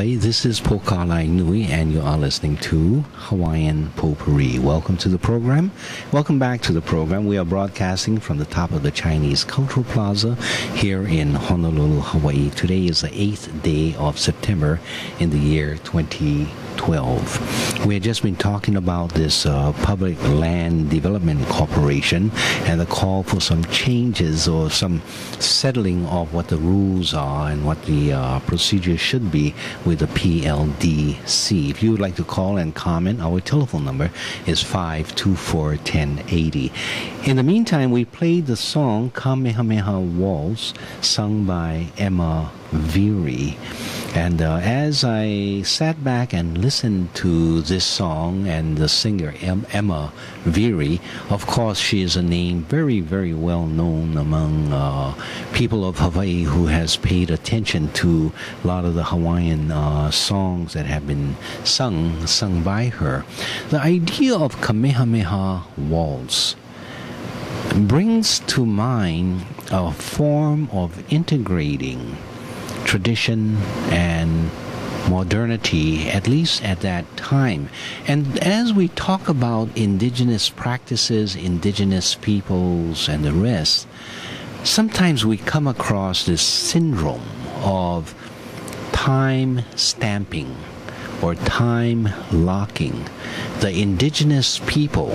Hawaii. This is Pokalai Nui, and you are listening to Hawaiian Potpourri. Welcome to the program. Welcome back to the program. We are broadcasting from the top of the Chinese Cultural Plaza here in Honolulu, Hawaii. Today is the 8th day of September in the year 2012. We had just been talking about this Public Land Development Corporation and the call for some changes or some settling of what the rules are and what the procedure should be with the PLDC. If you would like to call and comment, our telephone number is 524-1080. In the meantime, we played the song Kamehameha Waltz, sung by Emma Veary. And as I sat back and listened to this song and the singer Emma Veary, of course she is a name very, very well known among people of Hawaii who has paid attention to a lot of the Hawaiian songs that have been sung by her. The idea of Kamehameha Waltz brings to mind a form of integrating tradition and modernity, at least at that time. And as we talk about indigenous practices, indigenous peoples, and the rest, sometimes we come across this syndrome of time stamping or time locking the indigenous people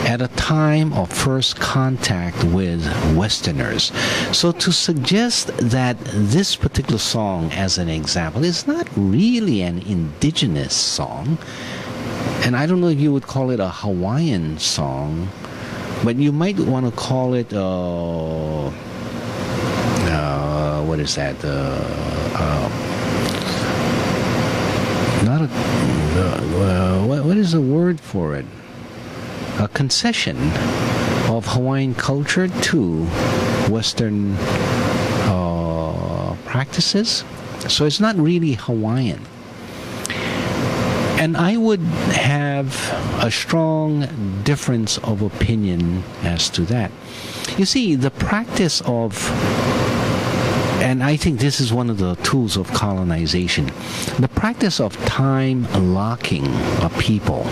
at a time of first contact with Westerners. So to suggest that this particular song, as an example, is not really an indigenous song, and I don't know if you would call it a Hawaiian song, but you might want to call it, what is that? Not a, what is the word for it? A concession of Hawaiian culture to Western practices. So it's not really Hawaiian. And I would have a strong difference of opinion as to that. You see, the practice of, and I think this is one of the tools of colonization, the practice of time locking a people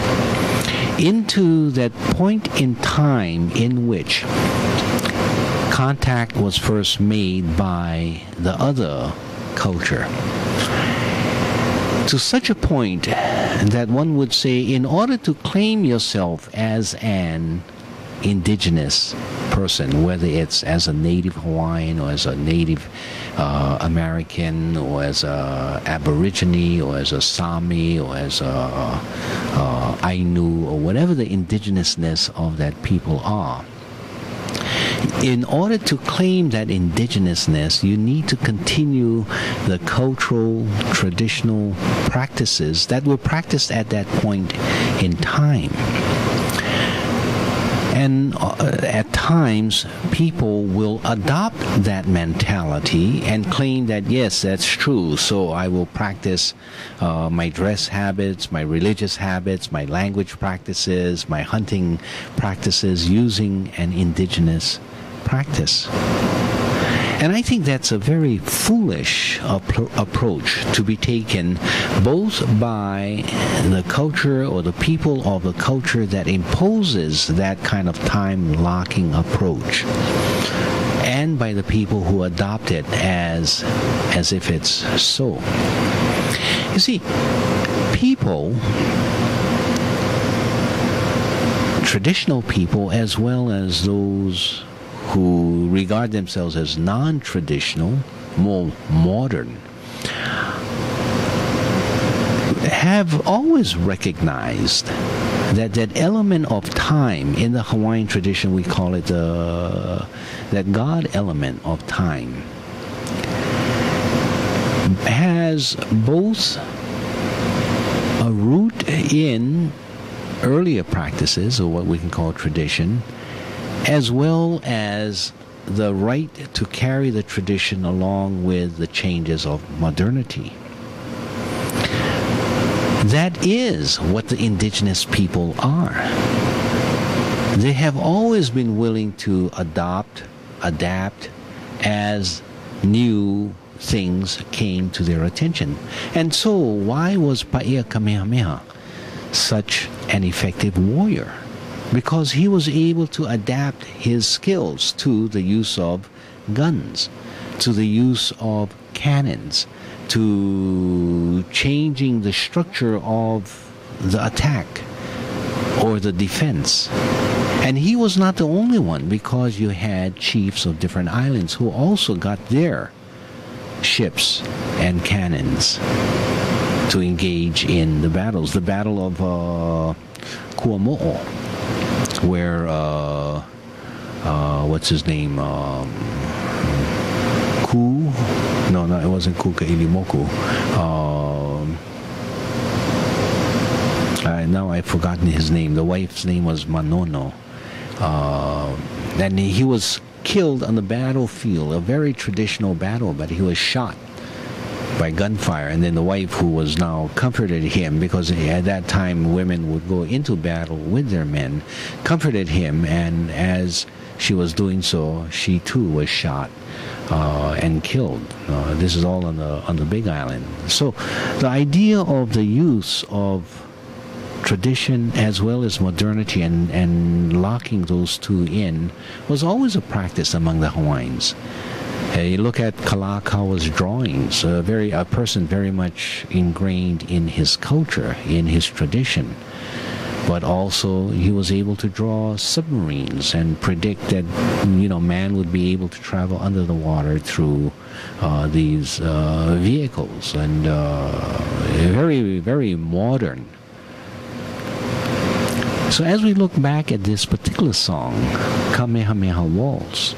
into that point in time in which contact was first made by the other culture, to such a point that one would say, in order to claim yourself as an indigenous person, whether it's as a native Hawaiian or as a native American or as a Aborigine or as a Sami or as a Ainu or whatever the indigenousness of that people are, in order to claim that indigenousness, you need to continue the cultural, traditional practices that were practiced at that point in time. And at times, people will adopt that mentality and claim that, yes, that's true, so I will practice my dress habits, my religious habits, my language practices, my hunting practices using an indigenous practice. And I think that's a very foolish approach to be taken both by the culture or the people of the culture that imposes that kind of time-locking approach, and by the people who adopt it as if it's so. You see, people, traditional people as well as those who regard themselves as non-traditional, more modern, have always recognized that that element of time in the Hawaiian tradition, we call it that God element of time, has both a root in earlier practices, or what we can call tradition, as well as the right to carry the tradition along with the changes of modernity. That is what the indigenous people are. They have always been willing to adapt as new things came to their attention. And so, why was Paia Kamehameha such an effective warrior? Because he was able to adapt his skills to the use of guns, to the use of cannons, to changing the structure of the attack or the defense. And he was not the only one, because you had chiefs of different islands who also got their ships and cannons to engage in the battles. The Battle of Kuamo'o, where what's his name? Ku? No, it wasn't Ku Kailimoku. Now I've forgotten his name. The wife's name was Manono. And he was killed on the battlefield, a very traditional battle, but he was shot by gunfire. And then the wife, who was now, comforted him, because at that time women would go into battle with their men, comforted him, and as she was doing so, she too was shot and killed. This is all on the Big Island. So the idea of the use of tradition as well as modernity and locking those two in was always a practice among the Hawaiians. You look at Kalakawa's drawings, a person very much ingrained in his culture, in his tradition. But also he was able to draw submarines and predict that, man would be able to travel under the water through these vehicles, and very, very modern. So as we look back at this particular song, Kamehameha Waltz,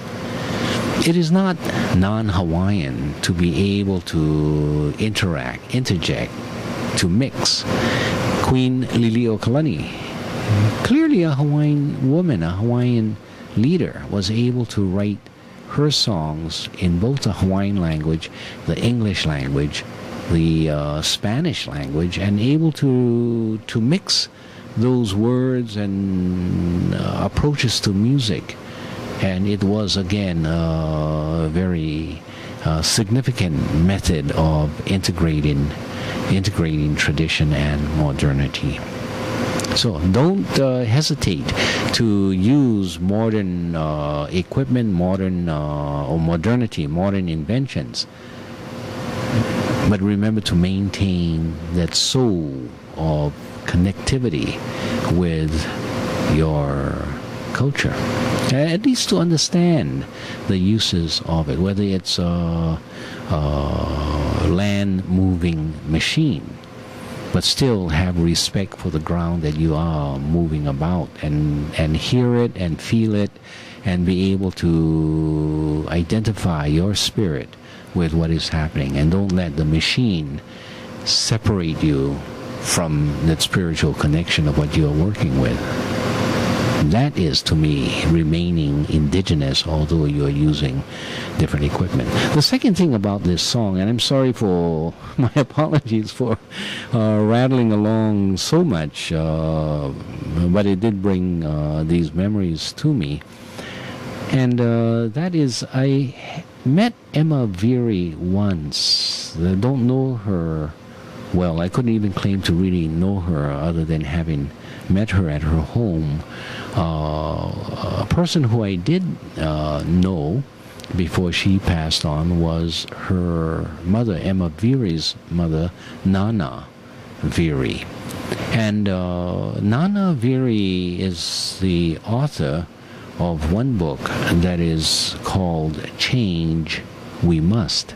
it is not non-Hawaiian to be able to interject, to mix. Queen Liliuokalani, clearly a Hawaiian woman, a Hawaiian leader, was able to write her songs in both the Hawaiian language, the English language, the Spanish language, and able to mix those words and approaches to music. And it was, again, a very significant method of integrating tradition and modernity. So don't hesitate to use modern equipment, modernity, modern inventions. But remember to maintain that soul of connectivity with your culture, at least to understand the uses of it, whether it's a land-moving machine, but still have respect for the ground that you are moving about, and hear it and feel it, and be able to identify your spirit with what is happening, and don't let the machine separate you from that spiritual connection of what you are working with. That is, to me, remaining indigenous, although you are using different equipment. The second thing about this song, and I'm sorry for my apologies for rattling along so much, but it did bring these memories to me. And that is, I met Emma Veary once. I don't know her well. I couldn't even claim to really know her other than having met her at her home. A person who I did know before she passed on was her mother, Emma Veary's mother, Nana Veary. And Nana Veary is the author of one book that is called Change We Must.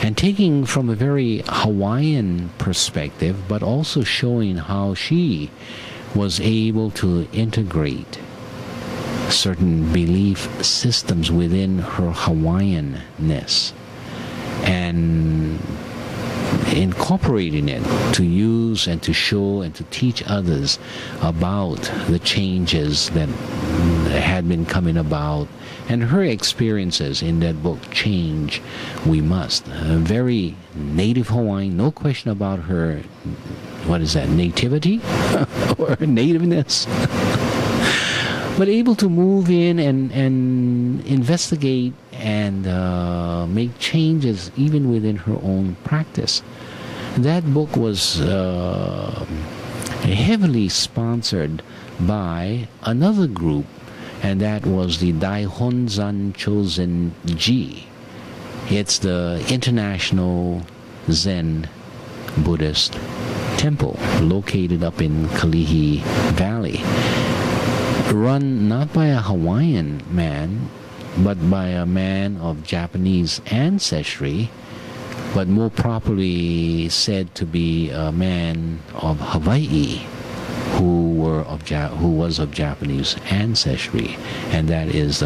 And taking from a very Hawaiian perspective, but also showing how she was able to integrate certain belief systems within her Hawaiianness and incorporating it to use and to show and to teach others about the changes that had been coming about, and her experiences in that book, Change We Must. Very native Hawaiian, no question about her, what is that, nativity or nativeness? but able to move in and investigate and make changes even within her own practice. That book was heavily sponsored by another group, and that was the Daihonzan Chosen Ji. It's the International Zen Buddhist Temple located up in Kalihi Valley, run not by a Hawaiian man, but by a man of Japanese ancestry, but more properly said to be a man of Hawaii who was of Japanese ancestry, and that is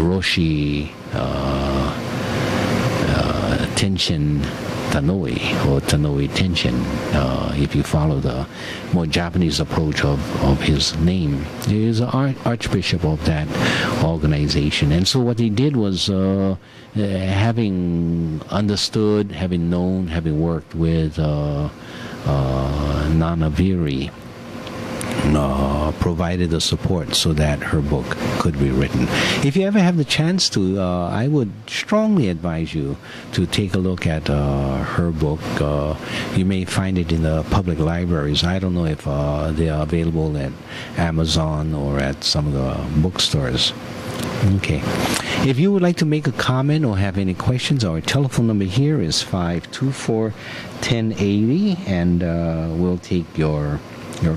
Roshi Tenshin Tanoi, or Tanoi Tenshin, if you follow the more Japanese approach of his name. He is an archbishop of that organization. And so what he did was, having understood, having known, having worked with Nana Viri, provided the support so that her book could be written. If you ever have the chance to, I would strongly advise you to take a look at her book. You may find it in the public libraries. I don't know if they are available at Amazon or at some of the bookstores. Okay. If you would like to make a comment or have any questions, our telephone number here is 524-1080, and we'll take your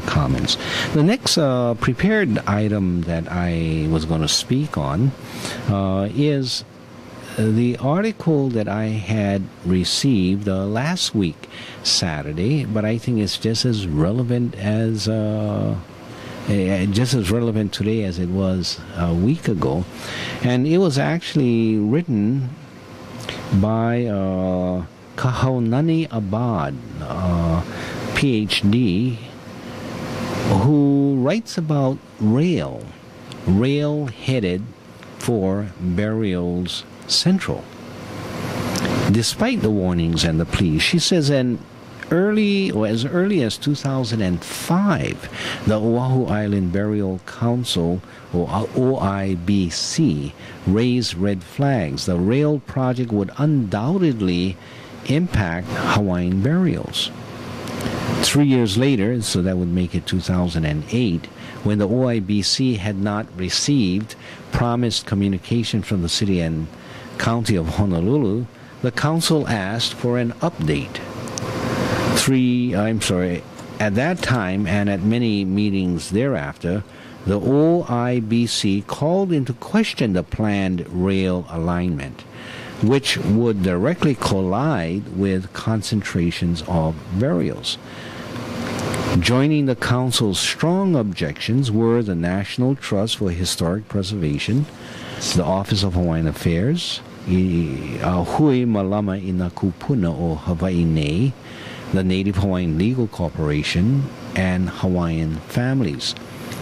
comments. The next prepared item that I was going to speak on is the article that I had received last week, Saturday, but I think it's just as relevant today as it was a week ago. And it was actually written by Kahaunani Abad, PhD, who writes about rail headed for Burials Central. Despite the warnings and the pleas, she says, as early as 2005, the Oahu Island Burial Council, or OIBC, raised red flags. The rail project would undoubtedly impact Hawaiian burials. 3 years later, so that would make it 2008, when the OIBC had not received promised communication from the city and county of Honolulu, the council asked for an update. At that time and at many meetings thereafter, the OIBC called into question the planned rail alignment, which would directly collide with concentrations of burials. Joining the council's strong objections were the National Trust for Historic Preservation, the Office of Hawaiian Affairs, Hui Malama Inakupuna o Hawaii Nei, the Native Hawaiian Legal Corporation, and Hawaiian families.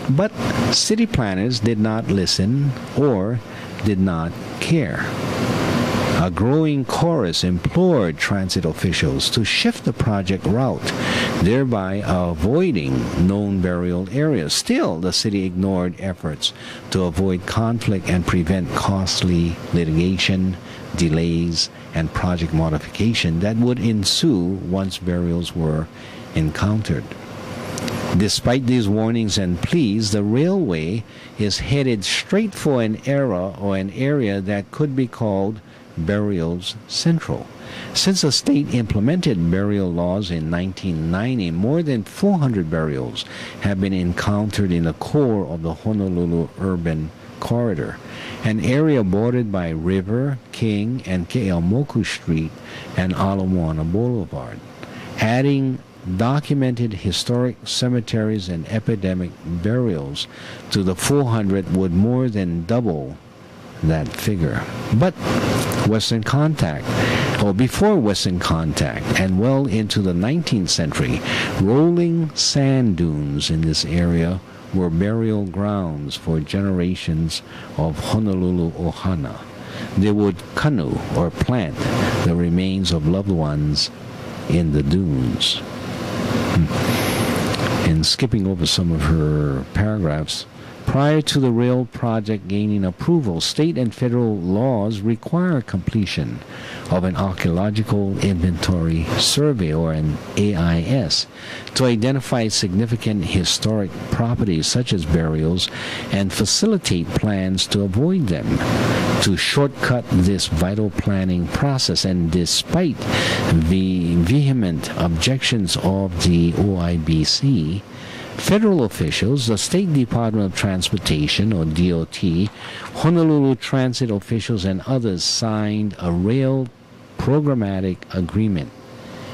But city planners did not listen or did not care. A growing chorus implored transit officials to shift the project route, thereby avoiding known burial areas. Still, the city ignored efforts to avoid conflict and prevent costly litigation, delays, and project modification that would ensue once burials were encountered. Despite these warnings and pleas, the railway is headed straight for an area that could be called Burials Central. Since the state implemented burial laws in 1990, more than 400 burials have been encountered in the core of the Honolulu urban corridor, an area bordered by River, King, and Ke'aumoku Street and Ala Moana Boulevard. Adding documented historic cemeteries and epidemic burials to the 400 would more than double that figure. But before Western contact and well into the 19th century, rolling sand dunes in this area were burial grounds for generations of Honolulu Ohana. They would kanu, or plant, the remains of loved ones in the dunes. And skipping over some of her paragraphs, Prior to the rail project gaining approval, state and federal laws require completion of an archaeological inventory survey, or an AIS, to identify significant historic properties such as burials and facilitate plans to avoid them. To shortcut this vital planning process, and despite the vehement objections of the OIBC, federal officials, the State Department of Transportation, or DOT, Honolulu Transit officials, and others signed a rail programmatic agreement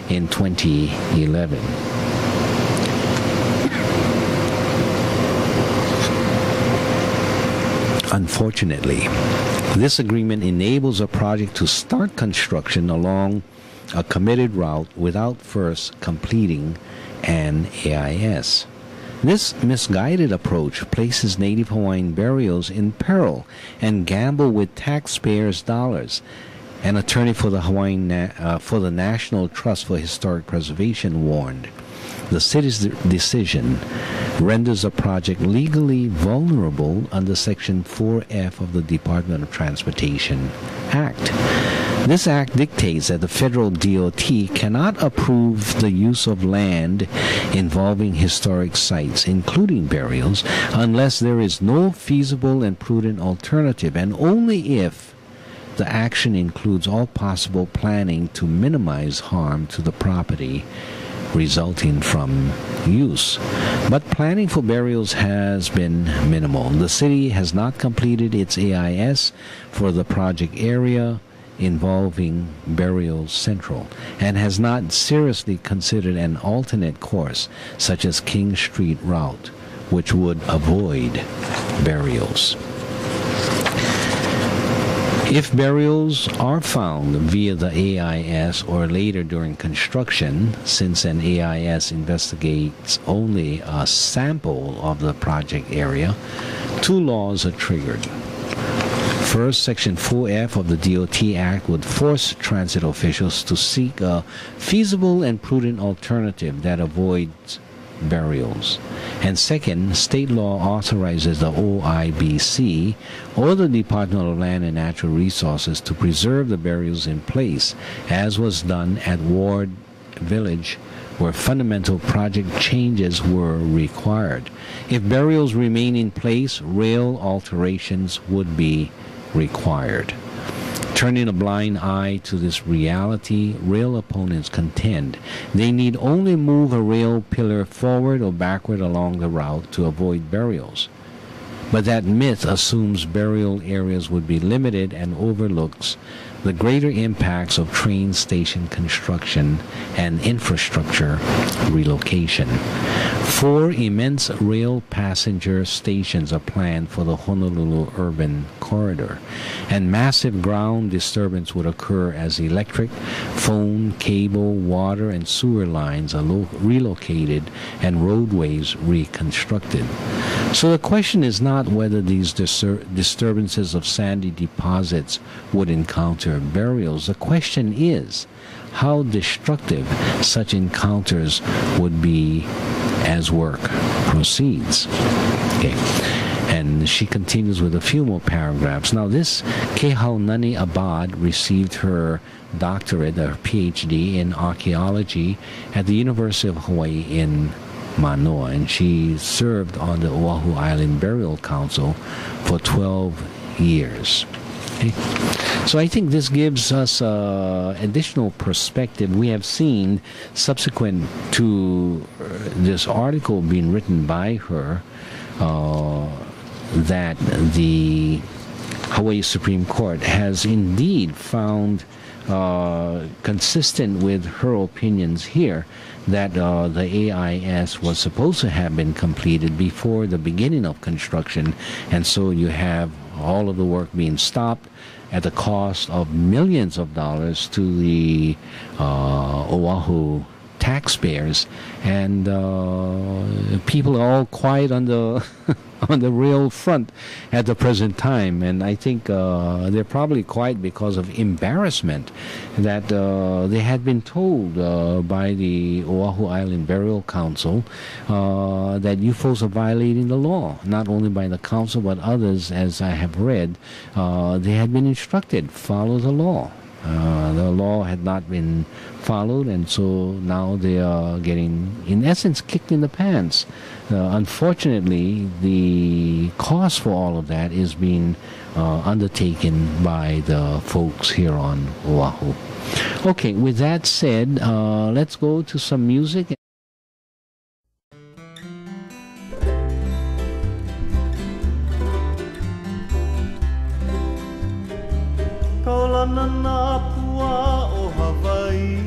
in 2011. Unfortunately, this agreement enables a project to start construction along a committed route without first completing an AIS. This misguided approach places Native Hawaiian burials in peril and gamble with taxpayers' dollars. An attorney for the for the National Trust for Historic Preservation warned, the city's decision renders a project legally vulnerable under Section 4F of the Department of Transportation Act. This act dictates that the federal DOT cannot approve the use of land involving historic sites, including burials, unless there is no feasible and prudent alternative, and only if the action includes all possible planning to minimize harm to the property resulting from use. But planning for burials has been minimal. The city has not completed its AIS for the project area involving Burial Central, and has not seriously considered an alternate course such as King Street route, which would avoid burials. If burials are found via the AIS or later during construction, since an AIS investigates only a sample of the project area, two laws are triggered. First, Section 4F of the DOT Act would force transit officials to seek a feasible and prudent alternative that avoids burials. And second, state law authorizes the OIBC or the Department of Land and Natural Resources to preserve the burials in place, as was done at Ward Village, where fundamental project changes were required. If burials remain in place, rail alterations would be required. Turning a blind eye to this reality, rail opponents contend they need only move a rail pillar forward or backward along the route to avoid burials. But that myth assumes burial areas would be limited and overlooks the greater impacts of train station construction and infrastructure relocation. 4 immense rail passenger stations are planned for the Honolulu urban corridor, and massive ground disturbance would occur as electric, phone, cable, water, and sewer lines are relocated and roadways reconstructed. So the question is not whether these disturbances of sandy deposits would encounter burials. The question is how destructive such encounters would be as work proceeds. Okay. And she continues with a few more paragraphs. Now, this Kehaunani Abad received her doctorate, or PhD, in archaeology at the University of Hawaii in Manoa, and she served on the Oahu Island Burial Council for 12 years. Okay. So I think this gives us additional perspective. We have seen, subsequent to this article being written by her, that the Hawaii Supreme Court has indeed found, consistent with her opinions here, that the AIS was supposed to have been completed before the beginning of construction, and so you have all of the work being stopped at the cost of millions of dollars to the Oahu taxpayers, and people are all quiet on the on the real front at the present time. And I think they're probably quiet because of embarrassment that they had been told by the Oahu Island Burial Council that you folks are violating the law. Not only by the council, but others, as I have read, they had been instructed, follow the law. The law had not been followed, and so now they are getting, in essence, kicked in the pants. Unfortunately, the cost for all of that is being undertaken by the folks here on Oahu. Okay, with that said, let's go to some music. Kaulana na pua o Hawaii,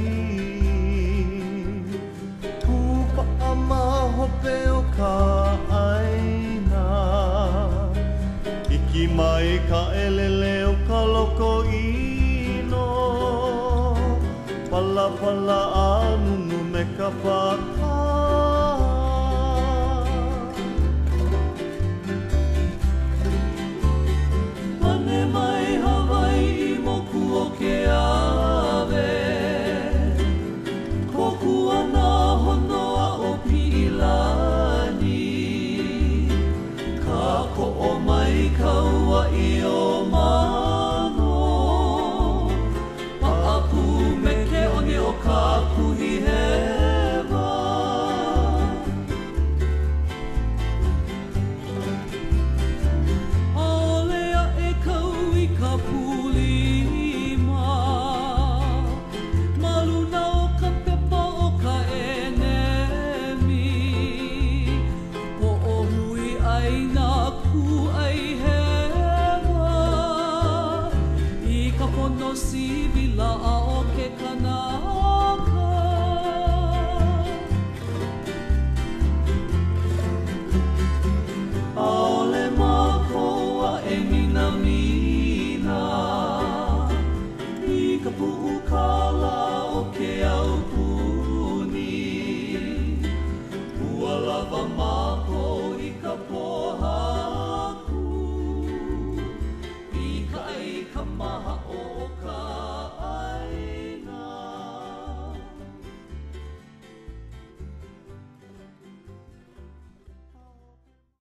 Pupa ama hope o ka aina, Iki mai ka elele o ka loko ino, Pala pala anunu me ka paka. Mane mai Hawaii moku o ke ave, Koku ana honoa o Pilani, Ka ko'o mai kau